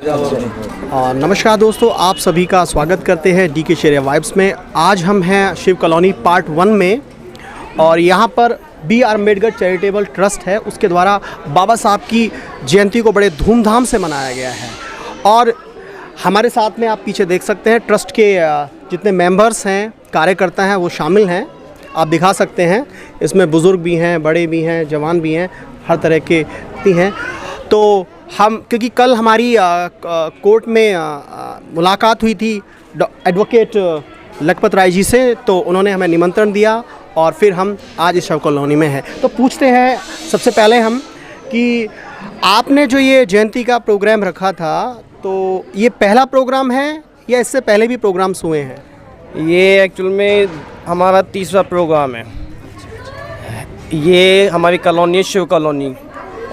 नमस्कार दोस्तों, आप सभी का स्वागत करते हैं डी के शेरिया वाइब्स में। आज हम हैं शिव कॉलोनी पार्ट 1 में और यहाँ पर B R Ambedkar charitable trust है, उसके द्वारा बाबा साहब की जयंती को बड़े धूमधाम से मनाया गया है। और हमारे साथ में आप पीछे देख सकते हैं ट्रस्ट के जितने मेंबर्स हैं, कार्यकर्ता हैं, वो शामिल हैं। आप दिखा सकते हैं, इसमें बुज़ुर्ग भी हैं, बड़े भी हैं, जवान भी हैं, हर तरह के भी हैं। तो हम क्योंकि कल हमारी कोर्ट में मुलाकात हुई थी एडवोकेट लखपत राय जी से, तो उन्होंने हमें निमंत्रण दिया और फिर हम आज इस शिव कॉलोनी में हैं। तो पूछते हैं सबसे पहले हम कि आपने जो ये जयंती का प्रोग्राम रखा था, तो ये पहला प्रोग्राम है या इससे पहले भी प्रोग्राम्स हुए हैं? ये एक्चुअल में हमारा तीसरा प्रोग्राम है। ये हमारी कॉलोनी है, शिव कॉलोनी,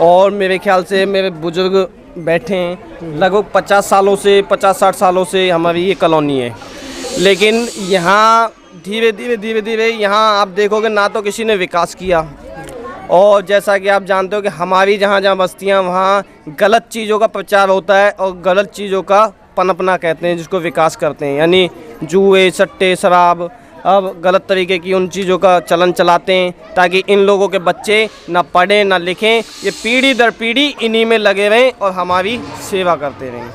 और मेरे ख्याल से मेरे बुजुर्ग बैठे हैं, लगभग 50-60 सालों से हमारी ये कॉलोनी है। लेकिन यहाँ धीरे धीरे यहाँ आप देखोगे ना तो किसी ने विकास किया, और जैसा कि आप जानते हो कि हमारी जहाँ बस्तियाँ वहाँ गलत चीज़ों का प्रचार होता है और गलत चीज़ों का पनपना कहते हैं, जिसको विकास करते हैं, यानी जुए, सट्टे, शराब, अब गलत तरीके की उन चीज़ों का चलन चलाते हैं ताकि इन लोगों के बच्चे ना पढ़ें ना लिखें, ये पीढ़ी दर पीढ़ी इन्हीं में लगे रहें और हमारी सेवा करते रहें।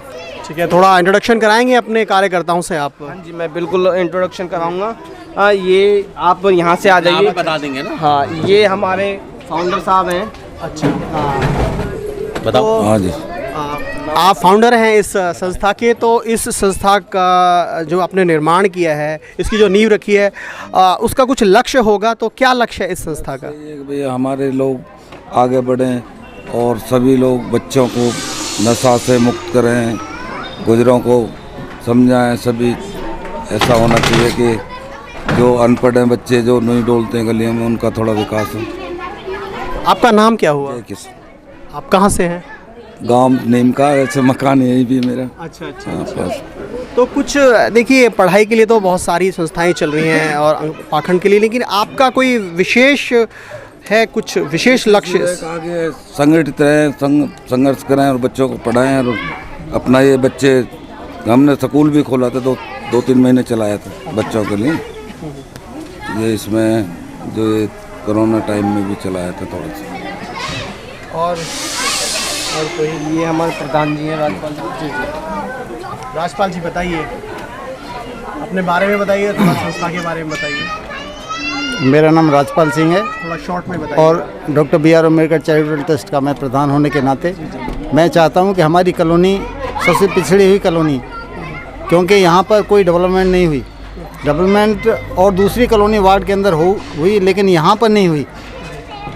ठीक है, थोड़ा इंट्रोडक्शन कराएंगे अपने कार्यकर्ताओं से आप? हाँ जी, मैं बिल्कुल इंट्रोडक्शन कराऊंगा। ये आप यहाँ से आ जाइए, बता देंगे ना। हाँ, ये हमारे फाउंडर साहब हैं। अच्छा, बताओ। तो, हाँ जी, आप फाउंडर हैं इस संस्था के, तो इस संस्था का जो आपने निर्माण किया है, इसकी जो नींव रखी है, उसका कुछ लक्ष्य होगा, तो क्या लक्ष्य है इस संस्था का? भैया हमारे लोग आगे बढ़ें और सभी लोग बच्चों को नशा से मुक्त करें, गुजरों को समझाएं। सभी ऐसा होना चाहिए कि जो अनपढ़ हैं बच्चे, जो नहीं डोलते हैं गलियों में, उनका थोड़ा विकास हो। आपका नाम क्या हुआ? आप कहाँ से हैं? गांव नीम का, ऐसे मकान यही भी मेरा। अच्छा। बस। तो कुछ देखिए, पढ़ाई के लिए तो बहुत सारी संस्थाएं चल रही हैं और पाखंड के लिए, लेकिन आपका कोई विशेष है, कुछ विशेष लक्ष्य? आगे संगठित रहें, संघर्ष करें और बच्चों को पढ़ाएं। और अपना ये बच्चे, हमने स्कूल भी खोला था, 2-3 महीने चलाया था बच्चों के लिए। ये इसमें जो ये कोरोना टाइम में भी चलाया था थोड़ा सा। और कोई, ये हमारे प्रधान जी हैं, राजपाल जी। राजपाल जी, बताइए अपने बारे में, बताइए थोड़ा, संस्था के बारे में बताइए। मेरा नाम राजपाल सिंह है, थोड़ा शॉर्ट में बताइए। और doctor B R Ambedkar charitable trust का मैं प्रधान होने के नाते मैं चाहता हूं कि हमारी कॉलोनी सबसे पिछड़ी हुई कॉलोनी, क्योंकि यहाँ पर कोई डेवलपमेंट नहीं हुई। डेवलपमेंट और दूसरी कॉलोनी वार्ड के अंदर हुई, लेकिन यहाँ पर नहीं हुई।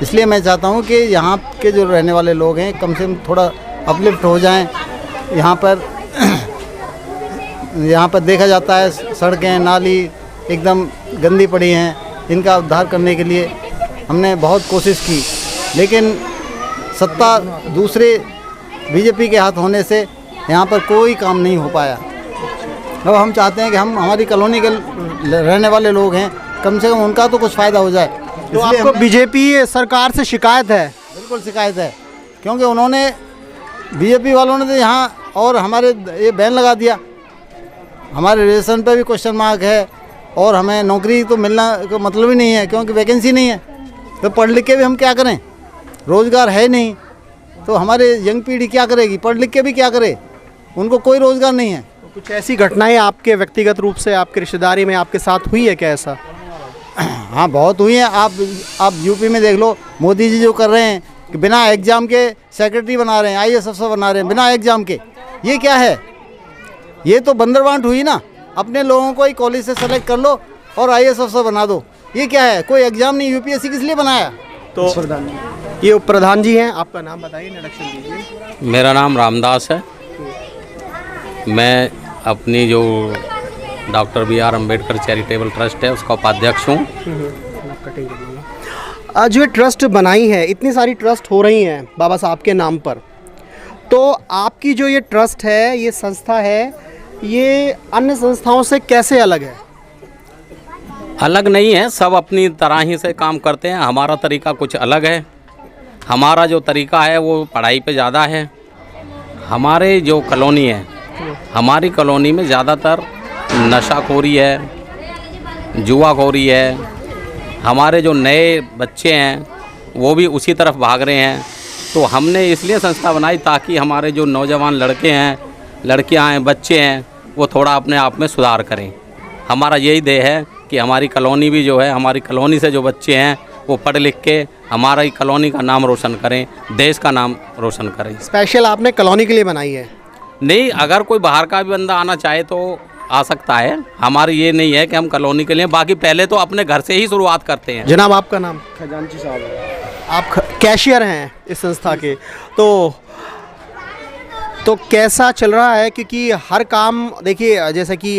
इसलिए मैं चाहता हूँ कि यहाँ के जो रहने वाले लोग हैं, कम से कम थोड़ा अपलिफ्ट हो जाएं। यहाँ पर देखा जाता है सड़कें, नाली एकदम गंदी पड़ी हैं। इनका उद्धार करने के लिए हमने बहुत कोशिश की, लेकिन सत्ता दूसरे बीजेपी के हाथ होने से यहाँ पर कोई काम नहीं हो पाया। अब हम चाहते हैं कि हमारी कॉलोनी के रहने वाले लोग हैं, कम से कम उनका तो कुछ फ़ायदा हो जाए। तो आपको बीजेपी सरकार से शिकायत है? बिल्कुल शिकायत है, क्योंकि उन्होंने, बीजेपी वालों ने तो यहाँ और हमारे ये बैन लगा दिया। हमारे रिलेशन पे भी क्वेश्चन मार्क है, और हमें नौकरी तो मिलना का मतलब ही नहीं है, क्योंकि वैकेंसी नहीं है। तो पढ़ लिख के भी हम क्या करें, रोज़गार है नहीं, तो हमारे यंग पीढ़ी क्या करेगी? पढ़ लिख के भी क्या करे, उनको कोई रोज़गार नहीं है। तो कुछ ऐसी घटनाएं आपके व्यक्तिगत रूप से, आपके रिश्तेदारी में आपके साथ हुई है क्या ऐसा? हाँ, बहुत हुई हैं। आप यूपी में देख लो, मोदी जी जो कर रहे हैं कि बिना एग्ज़ाम के सेक्रेटरी बना रहे हैं, IAS अफसर बना रहे हैं बिना एग्ज़ाम के। ये क्या है? ये तो बंदरबांट हुई ना। अपने लोगों को ही कॉलेज से सेलेक्ट कर लो और IAS अफसर बना दो। ये क्या है? कोई एग्ज़ाम नहीं, UPSC किस लिए बनाया? तो ये उप प्रधान जी हैं, आपका नाम बताइए, इंट्रोडक्शन दीजिए। मेरा नाम रामदास है। मैं अपनी जो doctor B R Ambedkar charitable trust है, उसका उपाध्यक्ष हूँ। जो ये ट्रस्ट बनाई है, इतनी सारी ट्रस्ट हो रही हैं बाबा साहब के नाम पर, तो आपकी जो ये ट्रस्ट है, ये संस्था है, ये अन्य संस्थाओं से कैसे अलग है? अलग नहीं है, सब अपनी तरह ही से काम करते हैं। हमारा तरीका कुछ अलग है। हमारा जो तरीका है वो पढ़ाई पे ज़्यादा है। हमारे जो कॉलोनी है, हमारी कॉलोनी में ज़्यादातर नशाखोरी है, जुआखोरी है। हमारे जो नए बच्चे हैं वो भी उसी तरफ भाग रहे हैं। तो हमने इसलिए संस्था बनाई ताकि हमारे जो नौजवान लड़के हैं, लड़कियां हैं, बच्चे हैं, वो थोड़ा अपने आप में सुधार करें। हमारा यही ध्येय है कि हमारी कॉलोनी भी जो है, हमारी कॉलोनी से जो बच्चे हैं वो पढ़ लिख के हमारी कॉलोनी का नाम रोशन करें, देश का नाम रोशन करें। स्पेशल आपने कॉलोनी के लिए बनाई है? नहीं, अगर कोई बाहर का भी बंदा आना चाहे तो आ सकता है। हमारी ये नहीं है कि हम कॉलोनी के लिए, बाकी पहले तो अपने घर से ही शुरुआत करते हैं। जनाब आपका नाम? खजांची साहब है। आप कैशियर हैं इस संस्था के, तो कैसा चल रहा है? क्योंकि हर काम देखिए, जैसा कि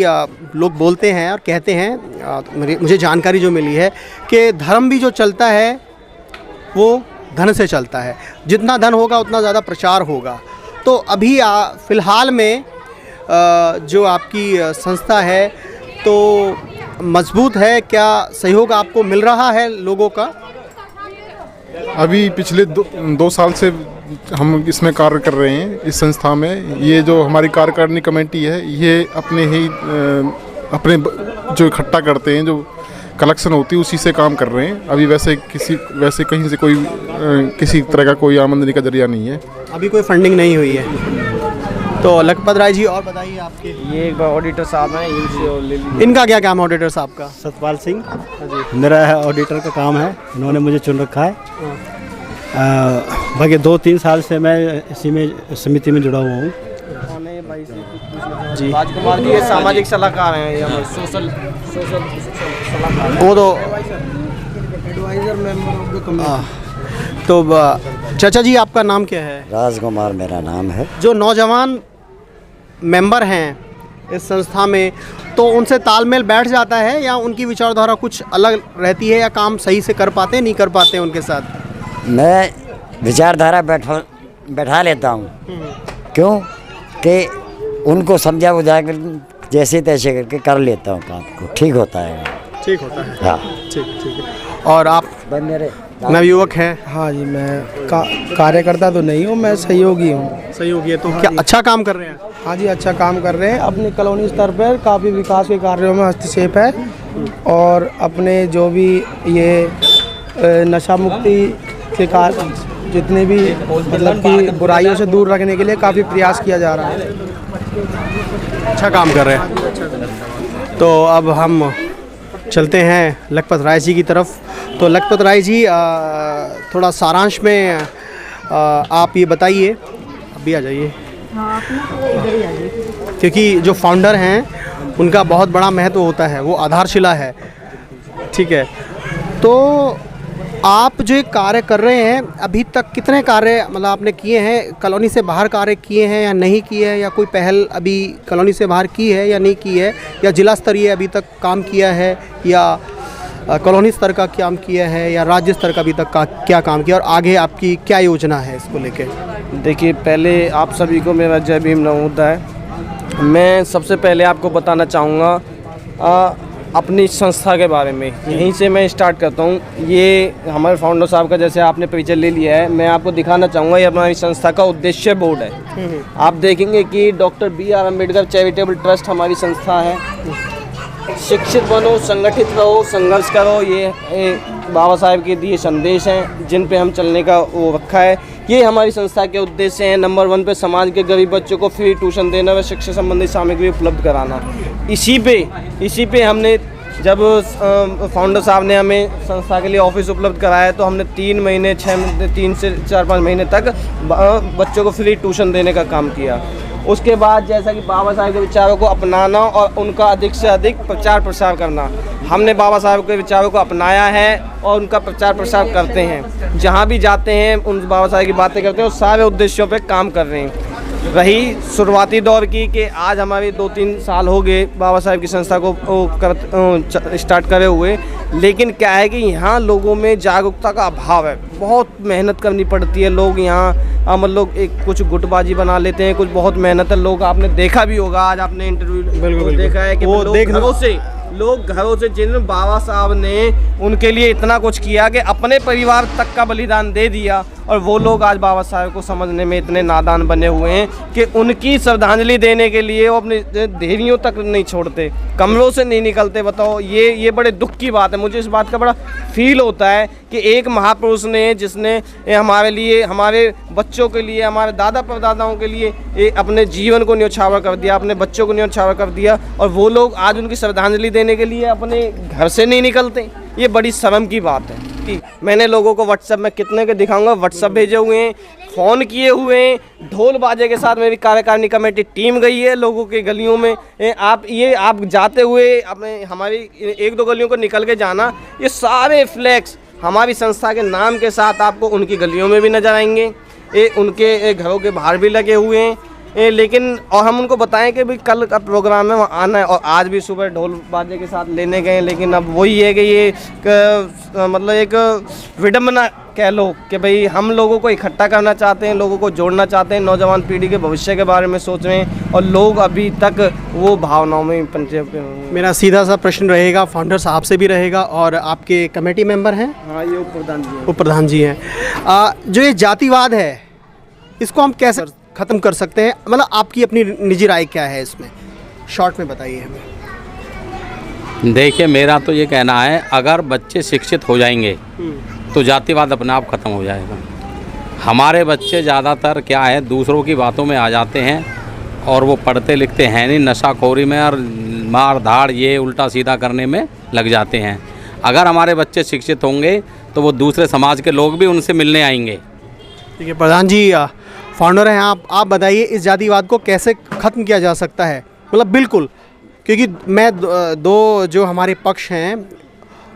लोग बोलते हैं और कहते हैं, मुझे जानकारी जो मिली है कि धर्म भी जो चलता है वो धन से चलता है। जितना धन होगा उतना ज़्यादा प्रचार होगा। तो अभी फ़िलहाल में जो आपकी संस्था है तो मजबूत है क्या? सहयोग आपको मिल रहा है लोगों का? अभी पिछले 2 साल से हम इसमें कार्य कर रहे हैं इस संस्था में। ये जो हमारी कार्यकारिणी कमेटी है, ये अपने जो इकट्ठा करते हैं, जो कलेक्शन होती है, उसी से काम कर रहे हैं। अभी वैसे कहीं से कोई किसी तरह का कोई आमदनी का जरिया नहीं है। अभी कोई फंडिंग नहीं हुई है। तो लखपत राय जी, और बताइए आपके। ये एक बार ऑडिटर साहब हैं, इनसे और ले लीजिए। इनका क्या काम है ऑडिटर साहब का? सतपाल सिंह मेरा ऑडिटर का काम है, इन्होंने मुझे चुन रखा है। बाकी 2-3 साल से मैं इसी में समिति में जुड़ा हुआ हूँ। जी, राजकुमार जी ये सामाजिक सलाहकार हैं, ये हमारे सोशल सलाहकार। वो तो एडवाइजर मेंबर ऑफ तो चाचा जी आपका नाम क्या है? राजकुमार मेरा नाम है। जो नौजवान मेंबर हैं इस संस्था में, तो उनसे तालमेल बैठ जाता है या उनकी विचारधारा कुछ अलग रहती है, या काम सही से कर पाते नहीं कर पाते उनके साथ? मैं विचारधारा बैठा लेता हूँ। क्यों कि उनको समझा बुझा कर जैसे तैसे करके कर लेता हूँ काम को। ठीक होता है। ठीक होता है। हाँ, ठीक है। और आप? मेरे नवयुवक हैं? हाँ जी, मैं कार्यकर्ता तो नहीं हूँ, मैं सहयोगी हूँ। सहयोगी है, तो क्या अच्छा काम कर रहे हैं? हाँ जी, अच्छा काम कर रहे हैं। अपनी कॉलोनी स्तर पर काफ़ी विकास के कार्यों में हस्तक्षेप है, और अपने जो भी ये नशा मुक्ति के कार्य, जितने भी मतलब कि बुराइयों से दूर रखने के लिए काफ़ी प्रयास किया जा रहा है। अच्छा काम कर रहे हैं। तो अब हम चलते हैं लखपत राय जी की तरफ। तो लखपत राय जी, थोड़ा सारांश में आप ये बताइए। अभी आ जाइए, क्योंकि जो फाउंडर हैं उनका बहुत बड़ा महत्व होता है, वो आधारशिला है। ठीक है, तो आप जो कार्य कर रहे हैं, अभी तक कितने कार्य मतलब आपने किए हैं? कॉलोनी से बाहर कार्य किए हैं या नहीं किए हैं, या कोई पहल अभी कॉलोनी से बाहर की है या नहीं की है, या जिला स्तरीय अभी तक काम किया है, या कॉलोनी स्तर का काम किया है, या राज्य स्तर का अभी तक क्या काम किया, और आगे आपकी क्या योजना है इसको लेके? देखिए, पहले आप सभी को मेरा जय भीम नमोदा है। मैं सबसे पहले आपको बताना चाहूँगा अपनी संस्था के बारे में। यहीं से मैं स्टार्ट करता हूँ। ये हमारे फाउंडर साहब का जैसे आपने परिचय ले लिया है, मैं आपको दिखाना चाहूँगा। ये हमारी संस्था का उद्देश्य बोर्ड है। आप देखेंगे कि doctor BR Ambedkar charitable trust हमारी संस्था है। शिक्षित बनो, संगठित रहो, संघर्ष करो, ये बाबा साहेब के दिए संदेश हैं जिन पे हम चलने का वो रखा है। ये हमारी संस्था के उद्देश्य हैं। नंबर 1 पे समाज के गरीब बच्चों को फ्री ट्यूशन देना व शिक्षा संबंधी सामग्री उपलब्ध कराना। इसी पे हमने जब फाउंडर साहब ने हमें संस्था के लिए ऑफिस उपलब्ध कराया, तो हमने 3 से 4-5 महीने तक बच्चों को फ्री ट्यूशन देने का काम किया। उसके बाद जैसा कि बाबा साहब के विचारों को अपनाना और उनका अधिक से अधिक प्रचार प्रसार करना, हमने बाबा साहब के विचारों को अपनाया है और उनका प्रचार प्रसार करते हैं। जहाँ भी जाते हैं उन बाबा साहब की बातें करते हैं और सारे उद्देश्यों पे काम कर रहे हैं। रही शुरुआती दौर की कि आज हमारे 2-3 साल हो गए बाबा साहब की संस्था को स्टार्ट करे हुए, लेकिन क्या है कि यहाँ लोगों में जागरूकता का अभाव है। बहुत मेहनत करनी पड़ती है। लोग यहाँ मतलब एक कुछ गुटबाजी बना लेते हैं, कुछ बहुत मेहनत है। लोग आपने देखा भी होगा, आज आपने इंटरव्यू देखा है कि लोग घरों से जिन बाबा साहब ने उनके लिए इतना कुछ किया कि अपने परिवार तक का बलिदान दे दिया, और वो लोग आज बाबा साहेब को समझने में इतने नादान बने हुए हैं कि उनकी श्रद्धांजलि देने के लिए वो अपनी देहरियों तक नहीं छोड़ते, कमरों से नहीं निकलते। बताओ, ये बड़े दुख की बात है। मुझे इस बात का बड़ा फील होता है कि एक महापुरुष ने, जिसने हमारे लिए, हमारे बच्चों के लिए, हमारे दादा परदादाओं के लिए अपने जीवन को न्यौछावर कर दिया, अपने बच्चों को न्यौछावर कर दिया, और वो लोग आज उनकी श्रद्धांजलि देने के लिए अपने घर से नहीं निकलते। ये बड़ी शर्म की बात है। मैंने लोगों को व्हाट्सएप में कितने के दिखाऊंगा, व्हाट्सएप भेजे हुए हैं, फ़ोन किए हुए हैं, ढोल बाजे के साथ मेरी कार्यकारिणी कमेटी टीम गई है लोगों के गलियों में। आप जाते हुए अपने हमारी 1-2 गलियों को निकल के जाना, ये सारे फ्लैक्स हमारी संस्था के नाम के साथ आपको उनकी गलियों में भी नजर आएंगे, उनके घरों के बाहर भी लगे हुए हैं। लेकिन और हम उनको बताएं कि भाई कल का प्रोग्राम है, वहाँ आना है, और आज भी सुबह ढोल बाजे के साथ लेने गए। लेकिन अब वही है कि ये मतलब एक विडम्बना कह लो कि भाई हम लोगों को इकट्ठा करना चाहते हैं, लोगों को जोड़ना चाहते हैं, नौजवान पीढ़ी के भविष्य के बारे में सोच रहे हैं, और लोग अभी तक वो भावनाओं में पंचे हुए हैं। मेरा सीधा सा प्रश्न रहेगा, फाउंडर साहब से भी रहेगा, और आपके कमेटी मेंबर हैं? हाँ, ये उप प्रधान जी हैं। जो ये जातिवाद है, इसको हम कैसे ख़त्म कर सकते हैं? मतलब आपकी अपनी निजी राय क्या है इसमें, शॉर्ट में बताइए हमें। देखिए, मेरा तो ये कहना है, अगर बच्चे शिक्षित हो जाएंगे तो जातिवाद अपने आप ख़त्म हो जाएगा। हमारे बच्चे ज़्यादातर क्या है, दूसरों की बातों में आ जाते हैं और वो पढ़ते लिखते हैं नहीं, नशाखोरी में और मार धाड़ ये उल्टा सीधा करने में लग जाते हैं। अगर हमारे बच्चे शिक्षित होंगे तो वो दूसरे समाज के लोग भी उनसे मिलने आएंगे। ठीक है, प्रधान जी फाउंडर हैं आप बताइए, इस जातिवाद को कैसे ख़त्म किया जा सकता है? मतलब बिल्कुल, क्योंकि मैं दो जो हमारे पक्ष हैं,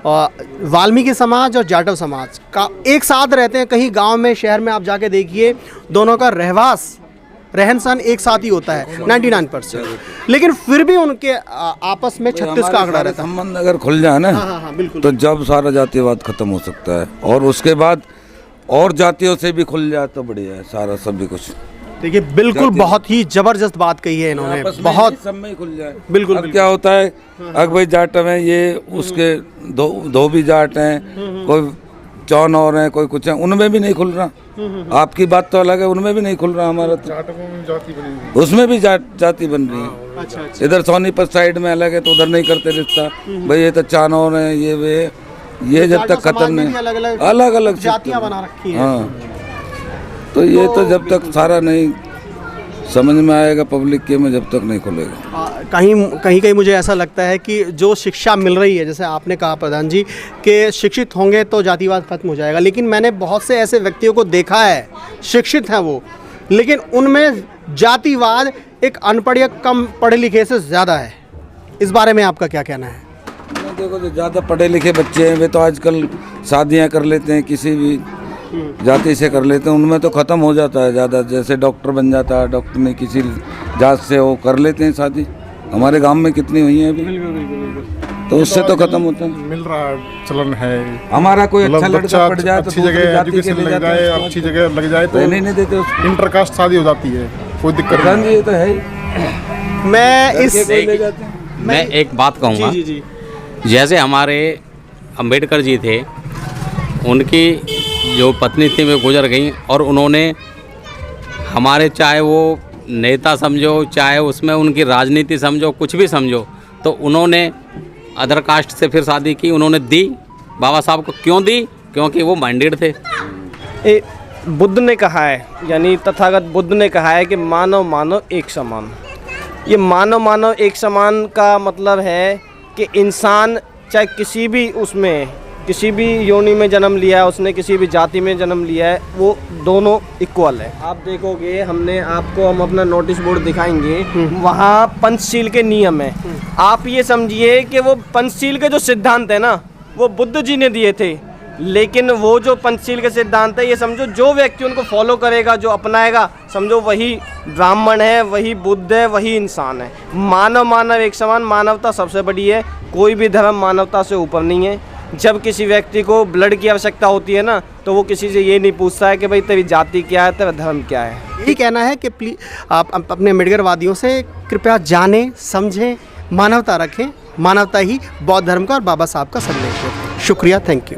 वाल्मीकि समाज और जाटव समाज का एक साथ रहते हैं। कहीं गांव में, शहर में आप जाके देखिए, दोनों का रहन सहन एक साथ ही होता है 99%, लेकिन फिर भी उनके आपस में 36 का आंकड़ा रहता है। संबंध अगर खुल जाए ना, हाँ, बिल्कुल, तो जब सारा जातिवाद खत्म हो सकता है, और उसके बाद और जातियों से भी खुल जाए तो बढ़िया है सारा सभी कुछ। देखिए, बिल्कुल बहुत ही जबरदस्त बात कही है इन्होंने, बहुत सब में खुल जाए। बिल्कुल, अब क्या होता है, अगर भाई जाट में ये उसके धोबी जाट हैं, कोई चौन और हैं, कोई कुछ है, उनमें भी नहीं खुल रहा। आपकी बात तो अलग है, उनमें भी नहीं खुल रहा। हमारा तो उसमें भी जाति बन रही है। अच्छा। इधर सोनीपत साइड में अलग है तो उधर नहीं करते रिश्ता, भाई ये तो चानौर है, ये जब तक खत्म नहीं, अलग अलग जातियां बना रखी हैं। हाँ, तो ये तो जब तक सारा नहीं समझ में आएगा पब्लिक के में, जब तक नहीं खुलेगा। कहीं मुझे ऐसा लगता है कि जो शिक्षा मिल रही है, जैसे आपने कहा प्रधान जी कि शिक्षित होंगे तो जातिवाद खत्म हो जाएगा, लेकिन मैंने बहुत से ऐसे व्यक्तियों को देखा है, शिक्षित हैं वो, लेकिन उनमें जातिवाद एक अनपढ़ या कम पढ़े लिखे से ज़्यादा है। इस बारे में आपका क्या कहना है? देखो, जो ज़्यादा पढ़े लिखे बच्चे हैं वे तो आजकल शादियां कर लेते हैं, किसी भी जाति से कर लेते हैं, उनमें तो ख़त्म हो जाता है ज़्यादा। जैसे डॉक्टर बन जाता है, डॉक्टर ने किसी जात से वो कर लेते हैं शादी, हमारे गांव में कितनी हुई है अभी, तो उससे तो ख़त्म होता है। मिल रहा चलन है, हमारा कोई अच्छा लड़का पड़ जाए तो अच्छी जगह एजुकेशन लग जाए, अच्छी जगह लग जाए तो नहीं देते, इंटरकास्ट शादी हो जाती है, कोई दिक्कत नहीं। ये तो है। मैं एक बात कहूँगा, जी। जैसे हमारे अंबेडकर जी थे, उनकी जो पत्नी थी वे गुजर गई, और उन्होंने हमारे, चाहे वो नेता समझो, चाहे उसमें उनकी राजनीति समझो, कुछ भी समझो, तो उन्होंने अदर कास्ट से फिर शादी की, उन्होंने दी। बाबा साहब को क्यों दी? क्योंकि वो माइंडेड थे। बुद्ध ने कहा है, यानी तथागत बुद्ध ने कहा है कि मानव मानव एक समान। ये मानव मानव एक समान का मतलब है कि इंसान चाहे किसी भी योनि में जन्म लिया है, उसने किसी भी जाति में जन्म लिया है, वो दोनों इक्वल है। आप देखोगे, हम अपना नोटिस बोर्ड दिखाएंगे, वहाँ पंचशील के नियम है। आप ये समझिए कि वो पंचशील के जो सिद्धांत है ना, वो बुद्ध जी ने दिए थे, लेकिन वो जो पंचशील के सिद्धांत है, ये समझो जो व्यक्ति उनको फॉलो करेगा, जो अपनाएगा, समझो वही ब्राह्मण है, वही बुद्ध है, वही इंसान है। मानव मानव एक समान, मानवता सबसे बड़ी है। कोई भी धर्म मानवता से ऊपर नहीं है। जब किसी व्यक्ति को ब्लड की आवश्यकता होती है ना, तो वो किसी से ये नहीं पूछता है कि भाई तेरी जाति क्या है, तेरा धर्म क्या है। यही कहना है कि प्लीज आप अपने अम्बेडकरवादियों से कृपया जानें, समझें, मानवता रखें। मानवता ही बौद्ध धर्म का और बाबा साहब का संदेश है। शुक्रिया, थैंक यू।